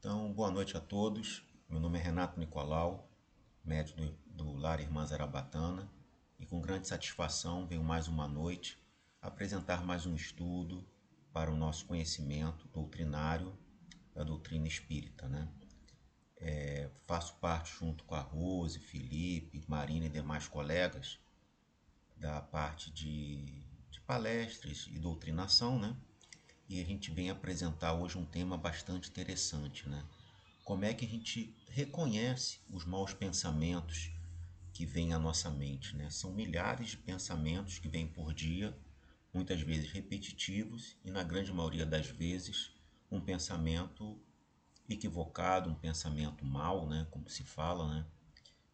Então, boa noite a todos. Meu nome é Renato Nicolau, médico do Lar Irmã Zarabatana, e com grande satisfação venho mais uma noite apresentar mais um estudo para o nosso conhecimento doutrinário da doutrina espírita, né? Faço parte, junto com a Rose, Felipe, Marina e demais colegas, da parte de palestras e doutrinação, né? E a gente vem apresentar hoje um tema bastante interessante, né? Como é que a gente reconhece os maus pensamentos que vêm à nossa mente, né? São milhares de pensamentos que vêm por dia, muitas vezes repetitivos e na grande maioria das vezes um pensamento equivocado, um pensamento mau, né, como se fala, né?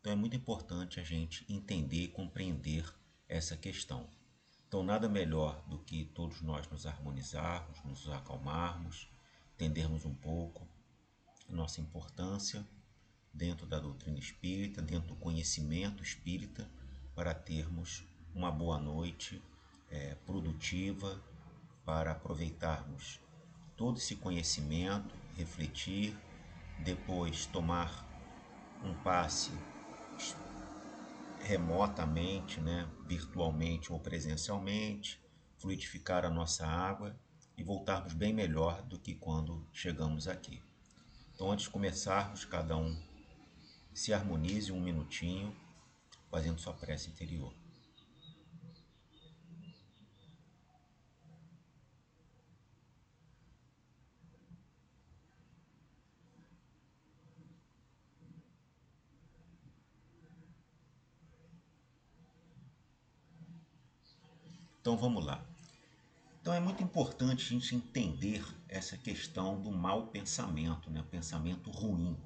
Então é muito importante a gente entender e compreender essa questão. Então nada melhor do que todos nós nos harmonizarmos, nos acalmarmos, entendermos um pouco a nossa importância dentro da doutrina espírita, dentro do conhecimento espírita, para termos uma boa noite produtiva, para aproveitarmos todo esse conhecimento, refletir, depois tomar um passe remotamente, né, virtualmente ou presencialmente, fluidificar a nossa água e voltarmos bem melhor do que quando chegamos aqui. Então, antes de começarmos, cada um se harmonize um minutinho, fazendo sua prece interior. Então, vamos lá. Então, é muito importante a gente entender essa questão do mau pensamento, né? O pensamento ruim.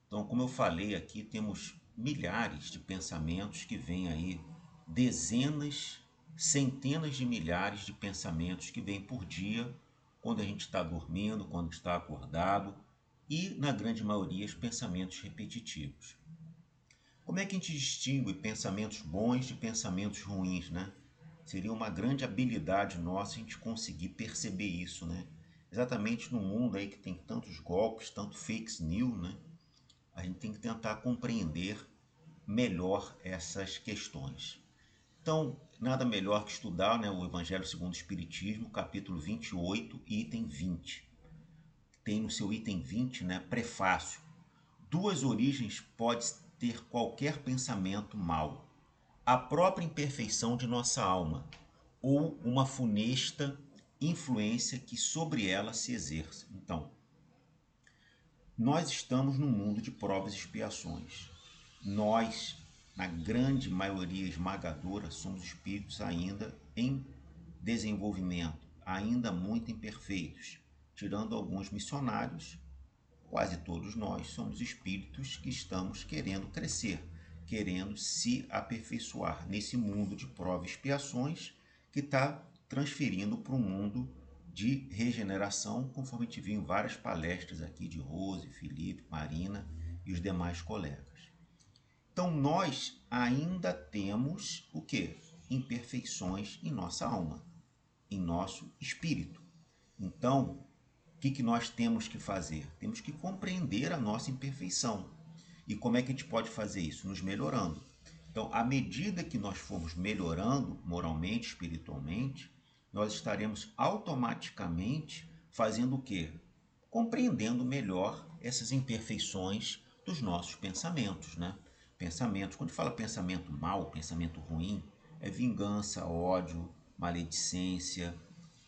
Então, como eu falei aqui, temos milhares de pensamentos que vêm aí, dezenas, centenas de milhares de pensamentos que vêm por dia, quando a gente está dormindo, quando está acordado, e, na grande maioria, os pensamentos repetitivos. Como é que a gente distingue pensamentos bons de pensamentos ruins, né? Seria uma grande habilidade nossa a gente conseguir perceber isso, né? Exatamente no mundo aí que tem tantos golpes, tanto fake news, né? A gente tem que tentar compreender melhor essas questões. Então, nada melhor que estudar, né, o Evangelho segundo o Espiritismo, capítulo 28, item 20. Tem no seu item 20, né, prefácio. Duas origens pode ter qualquer pensamento mau: a própria imperfeição de nossa alma ou uma funesta influência que sobre ela se exerce. Então, nós estamos num mundo de provas e expiações. Nós, na grande maioria esmagadora, somos espíritos ainda em desenvolvimento, ainda muito imperfeitos. Tirando alguns missionários, quase todos nós somos espíritos que estamos querendo crescer, querendo se aperfeiçoar nesse mundo de provas e expiações que está transferindo para um mundo de regeneração, conforme a gente viu em várias palestras aqui de Rose, Felipe, Marina e os demais colegas. Então nós ainda temos o que? Imperfeições em nossa alma, em nosso espírito. Então, o que nós temos que fazer? Temos que compreender a nossa imperfeição. E como é que a gente pode fazer isso? Nos melhorando. Então, à medida que nós formos melhorando moralmente, espiritualmente, nós estaremos automaticamente fazendo o quê? Compreendendo melhor essas imperfeições dos nossos pensamentos, né? Pensamentos, quando fala pensamento mal, pensamento ruim, é vingança, ódio, maledicência,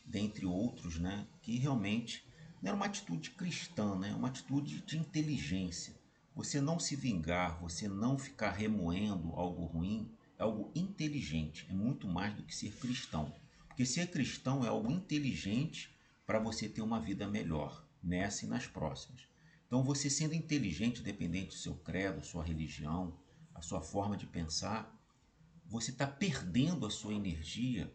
dentre outros, né? Que realmente não é uma atitude cristã, né? É uma atitude de inteligência. Você não se vingar, você não ficar remoendo algo ruim, é algo inteligente, é muito mais do que ser cristão. Porque ser cristão é algo inteligente para você ter uma vida melhor, nessa e nas próximas. Então, você sendo inteligente, independente do seu credo, sua religião, a sua forma de pensar, você está perdendo a sua energia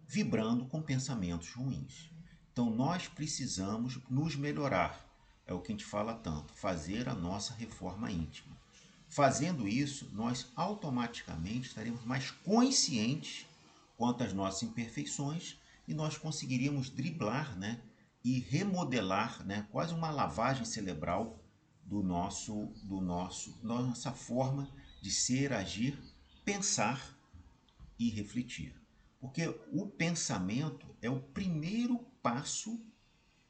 vibrando com pensamentos ruins. Então, nós precisamos nos melhorar. É o que a gente fala tanto, fazer a nossa reforma íntima. Fazendo isso, nós automaticamente estaremos mais conscientes quanto às nossas imperfeições e nós conseguiríamos driblar, né, e remodelar, né, quase uma lavagem cerebral da nossa forma de ser, agir, pensar e refletir. Porque o pensamento é o primeiro passo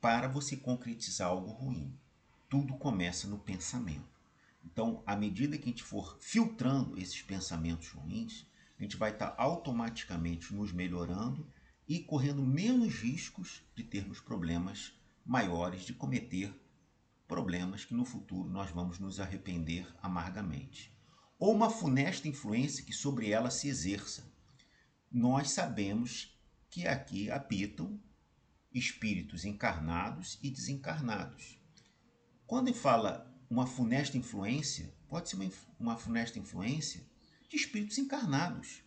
para você concretizar algo ruim. Tudo começa no pensamento. Então, à medida que a gente for filtrando esses pensamentos ruins, a gente vai estar automaticamente nos melhorando e correndo menos riscos de termos problemas maiores, de cometer problemas que no futuro nós vamos nos arrepender amargamente. Ou uma funesta influência que sobre ela se exerça. Nós sabemos que aqui habitam espíritos encarnados e desencarnados. Quando fala uma funesta influência, pode ser uma funesta influência de espíritos encarnados.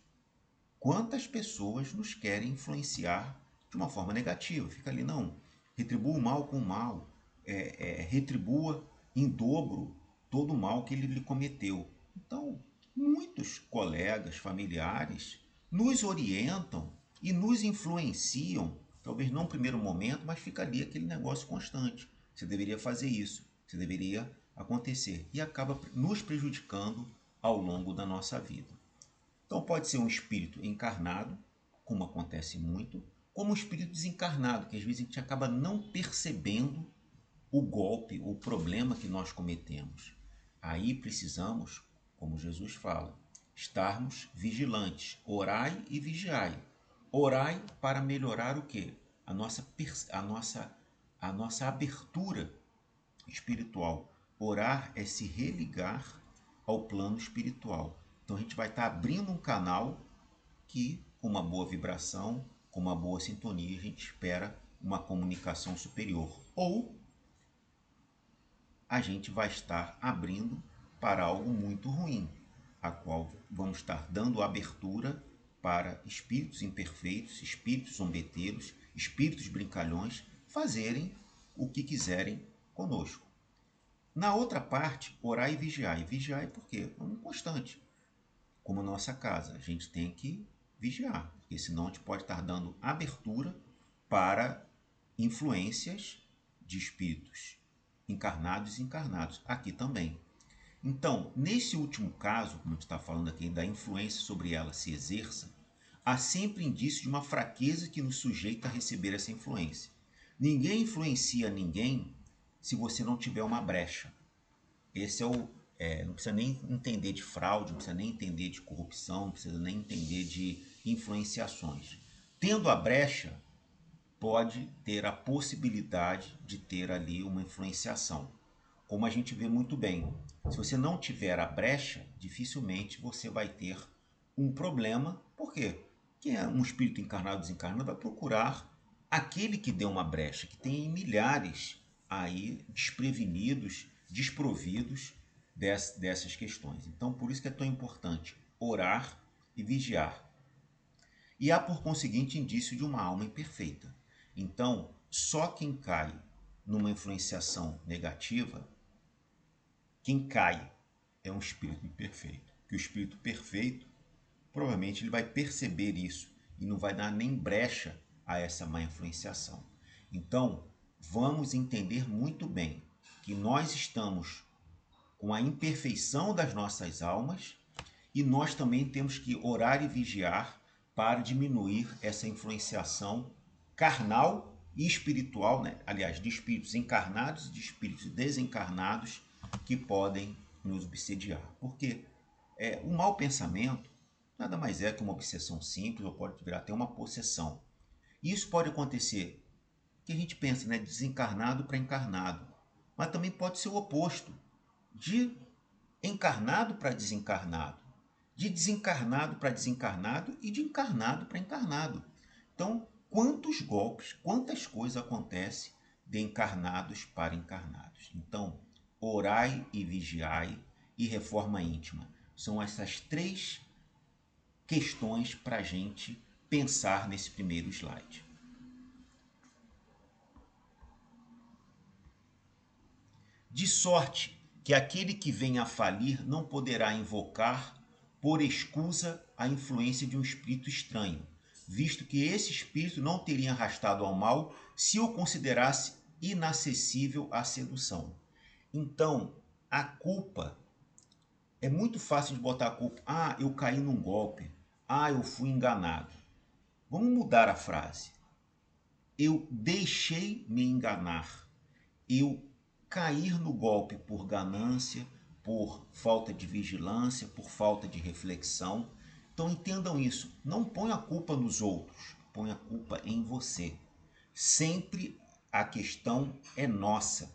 Quantas pessoas nos querem influenciar de uma forma negativa? Fica ali, não, retribua o mal com o mal, retribua em dobro todo o mal que ele lhe cometeu. Então, muitos colegas, familiares, nos orientam e nos influenciam, talvez não no primeiro momento, mas fica ali aquele negócio constante. Você deveria fazer isso, você deveria acontecer, e acaba nos prejudicando ao longo da nossa vida. Então pode ser um espírito encarnado, como acontece muito, como um espírito desencarnado, que às vezes a gente acaba não percebendo o golpe, o problema que nós cometemos. Aí precisamos, como Jesus fala, estarmos vigilantes, orai e vigiai. Orai para melhorar o quê? A nossa abertura espiritual. Orar é se religar ao plano espiritual. Então a gente vai estar abrindo um canal que, com uma boa vibração, com uma boa sintonia, a gente espera uma comunicação superior. Ou a gente vai estar abrindo para algo muito ruim, a qual vamos estar dando abertura para espíritos imperfeitos, espíritos zombeteiros, espíritos brincalhões fazerem o que quiserem conosco. Na outra parte, orar e vigiar. E vigiar é por quê? É um constante. Como a nossa casa, a gente tem que vigiar, porque senão a gente pode estar dando abertura para influências de espíritos encarnados e encarnados, aqui também. Então, nesse último caso, como a gente está falando aqui, da influência sobre ela se exerça, há sempre indício de uma fraqueza que nos sujeita a receber essa influência. Ninguém influencia ninguém se você não tiver uma brecha. Esse é o. Não precisa nem entender de fraude, não precisa nem entender de corrupção, não precisa nem entender de influenciações. Tendo a brecha, pode ter a possibilidade de ter ali uma influenciação. Como a gente vê muito bem, se você não tiver a brecha, dificilmente você vai ter um problema. Por quê? Porque um espírito encarnado ou desencarnado vai procurar aquele que deu uma brecha, que tem milhares aí desprevenidos, desprovidos dessas questões. Então, por isso que é tão importante orar e vigiar. E há, por conseguinte, indício de uma alma imperfeita. Então, só quem cai numa influenciação negativa, quem cai é um espírito imperfeito. Que o espírito perfeito, provavelmente, ele vai perceber isso e não vai dar nem brecha a essa má influenciação. Então, vamos entender muito bem que nós estamos com a imperfeição das nossas almas e nós também temos que orar e vigiar para diminuir essa influenciação carnal e espiritual, né? Aliás, de espíritos encarnados e de espíritos desencarnados que podem nos obsediar. Porque o mau pensamento nada mais é que uma obsessão simples, ou pode virar até uma possessão. E isso pode acontecer, que a gente pensa, né, desencarnado para encarnado, mas também pode ser o oposto, de encarnado para desencarnado, de desencarnado para desencarnado e de encarnado para encarnado. Então, quantos golpes, quantas coisas acontecem de encarnados para encarnados. Então, orai e vigiai e reforma íntima. São essas três questões para a gente pensar nesse primeiro slide. De sorte que aquele que vem a falir não poderá invocar por escusa a influência de um espírito estranho, visto que esse espírito não teria arrastado ao mal se o considerasse inacessível à sedução. Então, a culpa, é muito fácil de botar a culpa. Ah, eu caí num golpe. Ah, eu fui enganado. Vamos mudar a frase. Eu deixei me enganar. Eu cair no golpe por ganância, por falta de vigilância, por falta de reflexão. Então entendam isso. Não ponha a culpa nos outros, ponha a culpa em você. Sempre a questão é nossa.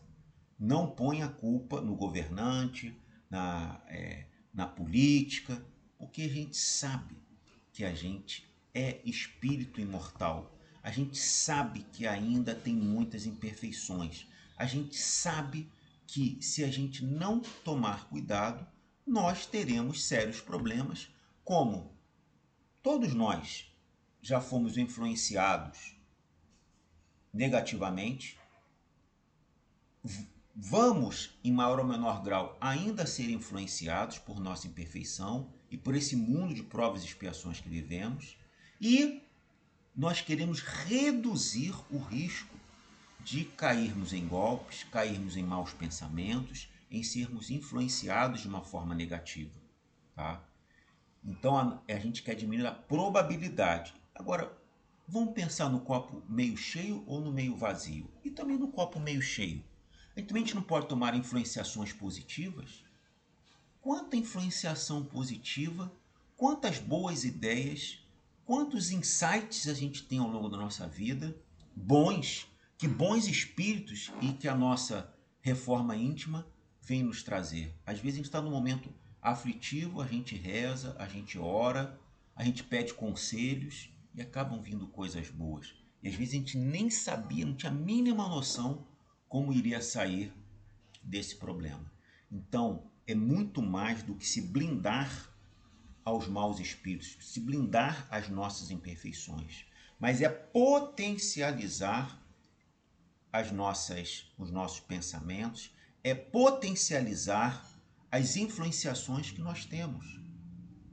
Não ponha a culpa no governante, na política, porque a gente sabe que a gente é espírito imortal. A gente sabe que ainda tem muitas imperfeições. A gente sabe que se a gente não tomar cuidado, nós teremos sérios problemas, como todos nós já fomos influenciados negativamente, vamos, em maior ou menor grau, ainda ser influenciados por nossa imperfeição e por esse mundo de provas e expiações que vivemos, e nós queremos reduzir o risco de cairmos em golpes, cairmos em maus pensamentos, em sermos influenciados de uma forma negativa. Tá? Então a gente quer diminuir a probabilidade. Agora, vamos pensar no copo meio cheio ou no meio vazio? E também no copo meio cheio. A gente não pode tomar influenciações positivas? Quanta influenciação positiva, quantas boas ideias, quantos insights a gente tem ao longo da nossa vida, bons, que bons espíritos e que a nossa reforma íntima vem nos trazer. Às vezes a gente está num momento aflitivo, a gente reza, a gente ora, a gente pede conselhos e acabam vindo coisas boas. E às vezes a gente nem sabia, não tinha a mínima noção como iria sair desse problema. Então, é muito mais do que se blindar aos maus espíritos, se blindar às nossas imperfeições, mas é potencializar os nossos pensamentos, é potencializar as influenciações que nós temos.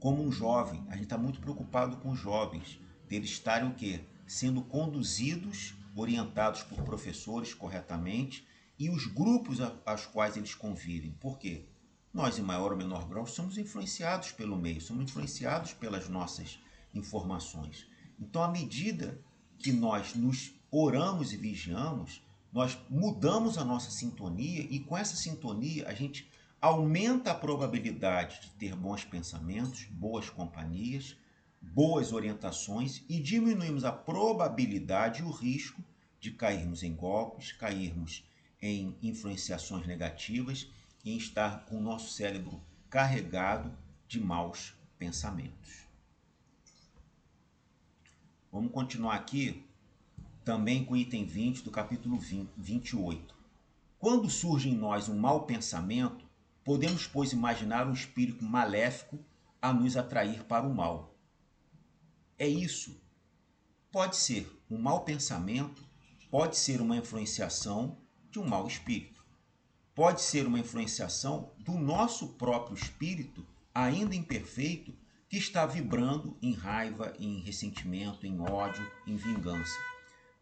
Como um jovem, a gente está muito preocupado com os jovens, deles estarem o quê? Sendo conduzidos, orientados por professores corretamente e os grupos aos quais eles convivem. Por quê? Nós, em maior ou menor grau, somos influenciados pelo meio, somos influenciados pelas nossas informações. Então, à medida que nós nos oramos e vigiamos, nós mudamos a nossa sintonia e com essa sintonia a gente aumenta a probabilidade de ter bons pensamentos, boas companhias, boas orientações e diminuímos a probabilidade e o risco de cairmos em golpes, cairmos em influenciações negativas e em estar com o nosso cérebro carregado de maus pensamentos. Vamos continuar aqui também com o item 20 do capítulo 28. Quando surge em nós um mau pensamento, podemos, pois, imaginar um espírito maléfico a nos atrair para o mal. É isso. Pode ser um mau pensamento, pode ser uma influenciação de um mau espírito. Pode ser uma influenciação do nosso próprio espírito, ainda imperfeito, que está vibrando em raiva, em ressentimento, em ódio, em vingança.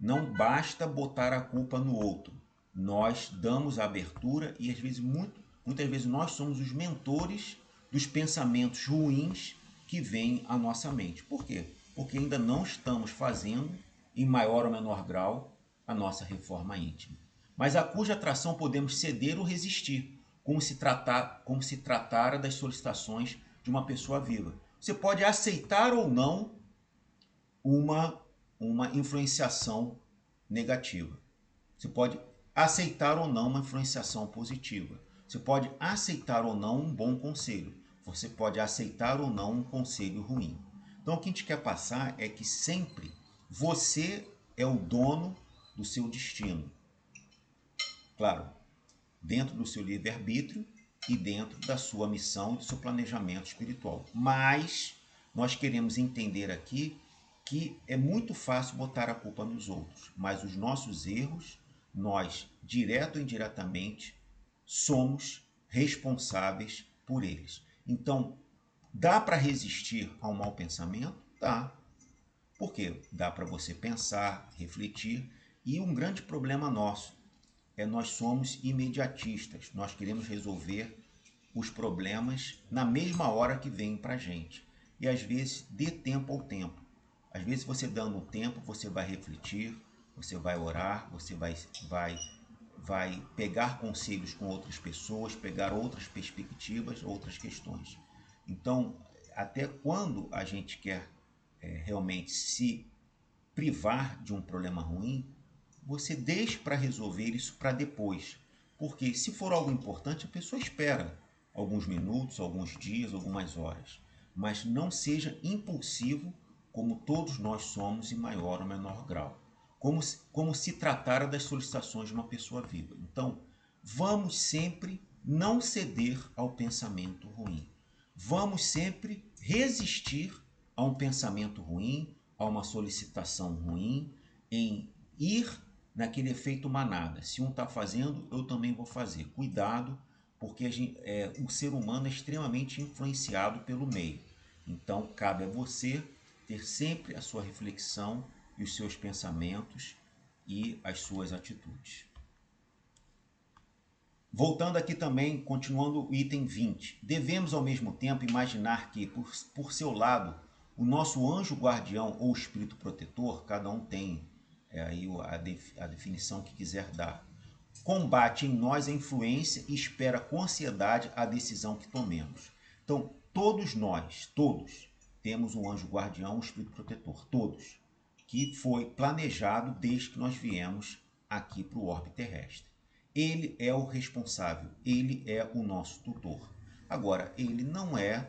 Não basta botar a culpa no outro. Nós damos a abertura e às vezes, muitas vezes nós somos os mentores dos pensamentos ruins que vêm à nossa mente. Por quê? Porque ainda não estamos fazendo, em maior ou menor grau, a nossa reforma íntima. Mas a cuja atração podemos ceder ou resistir, como se tratara das solicitações de uma pessoa viva. Você pode aceitar ou não uma influenciação negativa. Você pode aceitar ou não uma influenciação positiva. Você pode aceitar ou não um bom conselho. Você pode aceitar ou não um conselho ruim. Então, o que a gente quer passar é que sempre você é o dono do seu destino. Claro, dentro do seu livre-arbítrio e dentro da sua missão e do seu planejamento espiritual. Mas nós queremos entender aqui que é muito fácil botar a culpa nos outros, mas os nossos erros, nós, direto ou indiretamente, somos responsáveis por eles. Então, dá para resistir a um mau pensamento? Dá. Porque dá para você pensar, refletir, e um grande problema nosso é nós somos imediatistas, nós queremos resolver os problemas na mesma hora que vêm para a gente. E às vezes dê tempo ao tempo. Às vezes você dando um tempo, você vai refletir, você vai orar, você vai pegar conselhos com outras pessoas, pegar outras perspectivas, outras questões. Então, até quando a gente quer realmente se privar de um problema ruim, você deixe para resolver isso para depois. Porque se for algo importante, a pessoa espera alguns minutos, alguns dias, algumas horas. Mas não seja impulsivo como todos nós somos em maior ou menor grau. Como se tratara das solicitações de uma pessoa viva. Então, vamos sempre não ceder ao pensamento ruim. Vamos sempre resistir a um pensamento ruim, a uma solicitação ruim, em ir naquele efeito manada. Se um está fazendo, eu também vou fazer. Cuidado, porque o ser humano é extremamente influenciado pelo meio. Então, cabe a você ter sempre a sua reflexão e os seus pensamentos e as suas atitudes. Voltando aqui também, continuando o item 20. Devemos ao mesmo tempo imaginar que, por seu lado, o nosso anjo guardião ou espírito protetor, cada um tem aí a definição que quiser dar, combate em nós a influência e espera com ansiedade a decisão que tomemos. Então, todos nós, todos, temos um anjo guardião, um espírito protetor, todos, que foi planejado desde que nós viemos aqui para o orbe terrestre. Ele é o responsável, ele é o nosso tutor. Agora, ele não é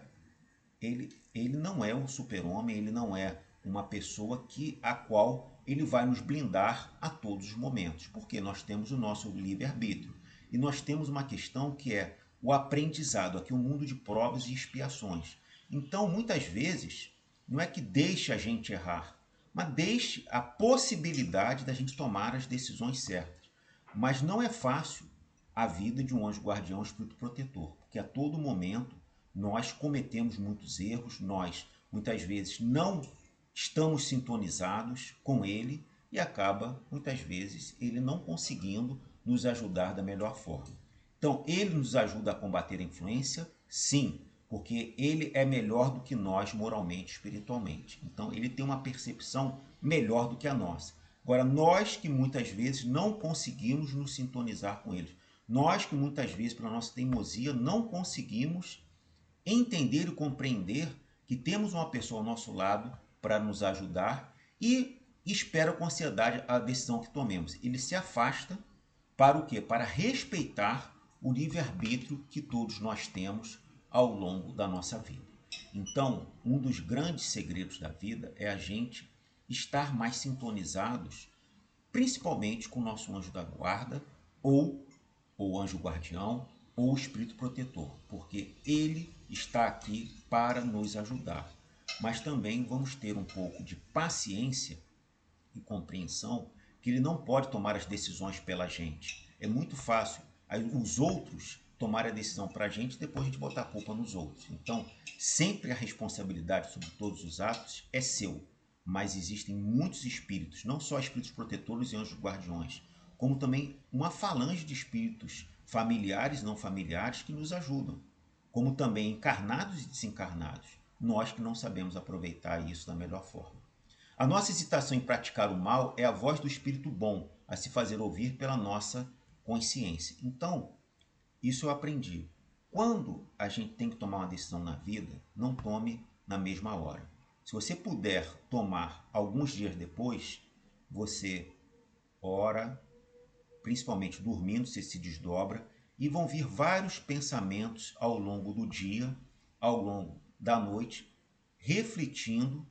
um super-homem, ele não é uma pessoa a qual ele vai nos blindar a todos os momentos, porque nós temos o nosso livre-arbítrio. E nós temos uma questão que é o aprendizado, aqui um mundo de provas e expiações. Então, muitas vezes, não é que deixe a gente errar, mas deixe a possibilidade da gente tomar as decisões certas. Mas não é fácil a vida de um anjo guardião, espírito protetor, porque a todo momento nós cometemos muitos erros, nós muitas vezes não estamos sintonizados com ele e acaba muitas vezes ele não conseguindo nos ajudar da melhor forma. Então, ele nos ajuda a combater a influência? Sim, porque ele é melhor do que nós moralmente, espiritualmente. Então, ele tem uma percepção melhor do que a nossa. Agora, nós que muitas vezes não conseguimos nos sintonizar com ele, nós que muitas vezes, pela nossa teimosia, não conseguimos entender e compreender que temos uma pessoa ao nosso lado para nos ajudar e espera com ansiedade a decisão que tomemos. Ele se afasta para o quê? Para respeitar o livre-arbítrio que todos nós temos ao longo da nossa vida. Então, um dos grandes segredos da vida é a gente estar mais sintonizados, principalmente com o nosso anjo da guarda, ou o anjo guardião, ou o espírito protetor, porque ele está aqui para nos ajudar. Mas também vamos ter um pouco de paciência e compreensão que ele não pode tomar as decisões pela gente. É muito fácil os outros tomarem a decisão para a gente e depois a gente botar a culpa nos outros. Então, sempre a responsabilidade sobre todos os atos é seu. Mas existem muitos espíritos, não só espíritos protetores e anjos guardiões, como também uma falange de espíritos familiares e não familiares que nos ajudam, como também encarnados e desencarnados, nós que não sabemos aproveitar isso da melhor forma. A nossa hesitação em praticar o mal é a voz do espírito bom a se fazer ouvir pela nossa consciência. Então, isso eu aprendi. Quando a gente tem que tomar uma decisão na vida, não tome na mesma hora. Se você puder tomar alguns dias depois, você ora, principalmente dormindo, você se desdobra, e vão vir vários pensamentos ao longo do dia, ao longo da noite, refletindo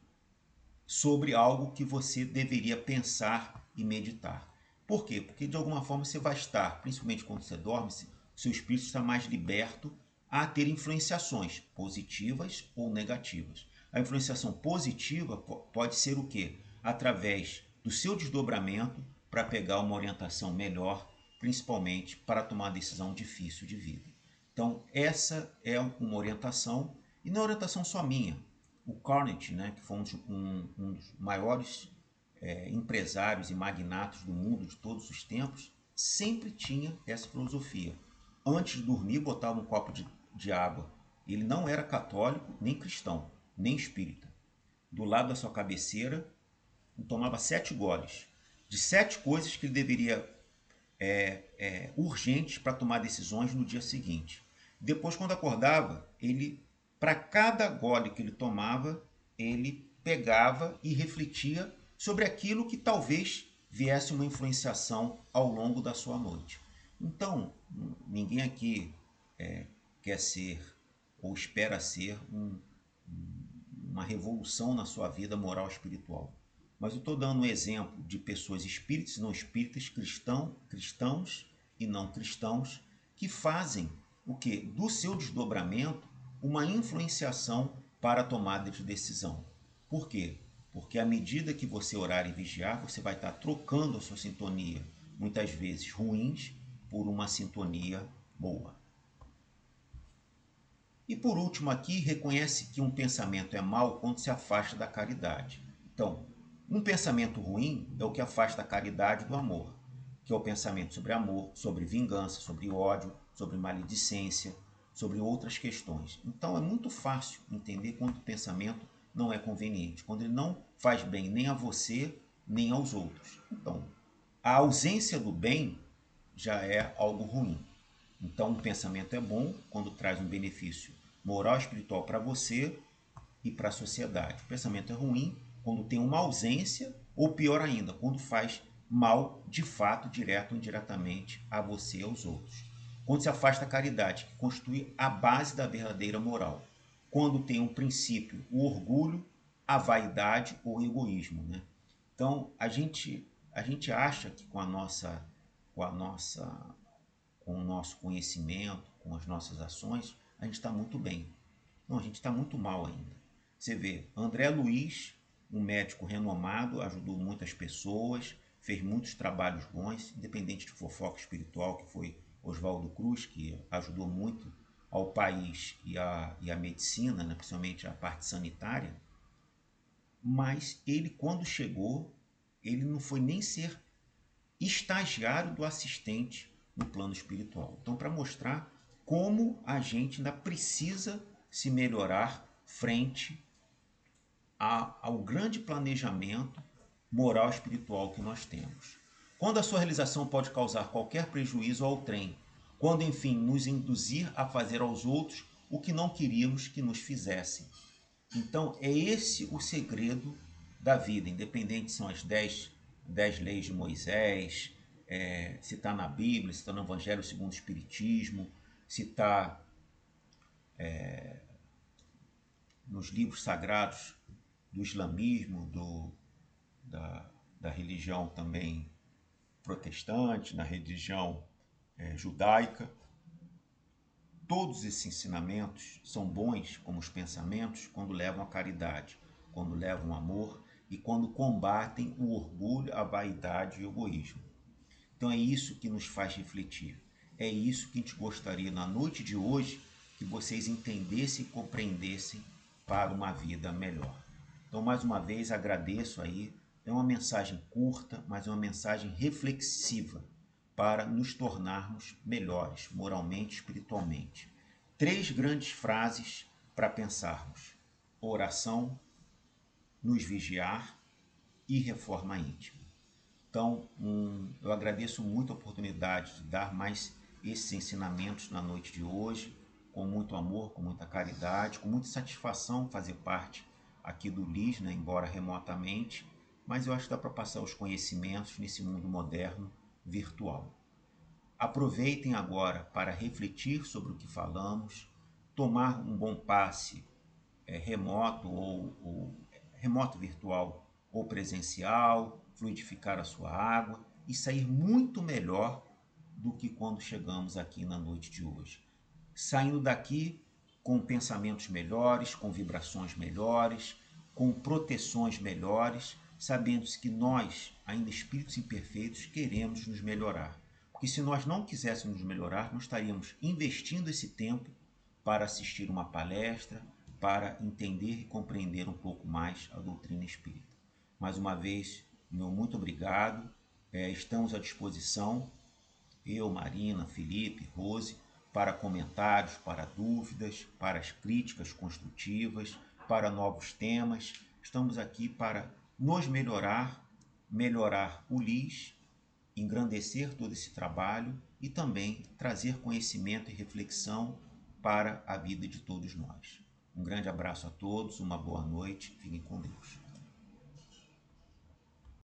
sobre algo que você deveria pensar e meditar. Por quê? Porque de alguma forma você vai estar, principalmente quando você dorme, seu espírito está mais liberto a ter influenciações positivas ou negativas. A influenciação positiva pode ser o quê? Através do seu desdobramento para pegar uma orientação melhor, principalmente para tomar uma decisão difícil de vida. Então, essa é uma orientação, e não é orientação só minha. o Carnegie, né, que foi um dos maiores empresários e magnatas do mundo de todos os tempos, sempre tinha essa filosofia. Antes de dormir, botava um copo de água. Ele não era católico, nem cristão, nem espírita. Do lado da sua cabeceira, tomava 7 goles de 7 coisas que ele deveria urgentes para tomar decisões no dia seguinte. Depois, quando acordava, ele, para cada gole que ele tomava, ele pegava e refletia sobre aquilo que talvez viesse uma influenciação ao longo da sua noite. Então, ninguém aqui quer ser ou espera ser uma revolução na sua vida moral e espiritual. Mas eu estou dando um exemplo de pessoas espíritas e não espíritas, cristãos e não cristãos, que fazem o que? Do seu desdobramento uma influenciação para a tomada de decisão. Por quê? Porque à medida que você orar e vigiar, você vai estar trocando a sua sintonia, muitas vezes ruins, por uma sintonia boa. E por último aqui, reconhece que um pensamento é mau quando se afasta da caridade. Então, um pensamento ruim é o que afasta a caridade do amor, que é o pensamento sobre amor, sobre vingança, sobre ódio, sobre maledicência, sobre outras questões. Então é muito fácil entender quando o pensamento não é conveniente, quando ele não faz bem nem a você, nem aos outros. Então, a ausência do bem já é algo ruim. Então, o pensamento é bom quando traz um benefício moral e espiritual para você e para a sociedade. O pensamento é ruim quando tem uma ausência, ou pior ainda, quando faz mal de fato, direto ou indiretamente, a você e aos outros. Quando se afasta a caridade, que constitui a base da verdadeira moral. Quando tem um princípio, o orgulho, a vaidade ou o egoísmo. Né? Então, a gente acha que com a nossa com o nosso conhecimento, com as nossas ações, a gente está muito bem. Não, a gente está muito mal ainda. Você vê, André Luiz, um médico renomado, ajudou muitas pessoas, fez muitos trabalhos bons, independente de fofoca espiritual, que foi Oswaldo Cruz, que ajudou muito ao país e à medicina, né, principalmente a parte sanitária. Mas ele, quando chegou, ele não foi nem ser estagiário do assistente no plano espiritual. Então, para mostrar como a gente ainda precisa se melhorar frente ao grande planejamento moral e espiritual que nós temos. Quando a sua realização pode causar qualquer prejuízo ao trem, quando, enfim, nos induzir a fazer aos outros o que não queríamos que nos fizessem. Então, é esse o segredo da vida, independente são as 10 leis de Moisés, se está na Bíblia, se está no Evangelho segundo o Espiritismo, se está nos livros sagrados do islamismo, da religião também protestante, na religião judaica. Todos esses ensinamentos são bons como os pensamentos quando levam à caridade, quando levam ao amor e quando combatem o orgulho, a vaidade e o egoísmo. Então é isso que nos faz refletir. É isso que a gente gostaria na noite de hoje que vocês entendessem e compreendessem para uma vida melhor. Então, mais uma vez, agradeço aí. É uma mensagem curta, mas é uma mensagem reflexiva para nos tornarmos melhores, moralmente, espiritualmente. 3 grandes frases para pensarmos: oração, nos vigiar e reforma íntima. Então, eu agradeço muito a oportunidade de dar mais esses ensinamentos na noite de hoje, com muito amor, com muita caridade, com muita satisfação fazer parte aqui do LIS, né, embora remotamente, mas eu acho que dá para passar os conhecimentos nesse mundo moderno virtual. Aproveitem agora para refletir sobre o que falamos, tomar um bom passe remoto ou remoto virtual ou presencial, fluidificar a sua água e sair muito melhor do que quando chegamos aqui na noite de hoje. Saindo daqui com pensamentos melhores, com vibrações melhores, com proteções melhores, sabendo que nós, ainda espíritos imperfeitos, queremos nos melhorar. Porque se nós não quiséssemos nos melhorar, nós estaríamos investindo esse tempo para assistir uma palestra, para entender e compreender um pouco mais a doutrina espírita. Mais uma vez, meu muito obrigado. Estamos à disposição, eu, Marina, Felipe, Rose, para comentários, para dúvidas, para as críticas construtivas, para novos temas. Estamos aqui para nos melhorar, melhorar o LIS, engrandecer todo esse trabalho e também trazer conhecimento e reflexão para a vida de todos nós. Um grande abraço a todos, uma boa noite, fiquem com Deus.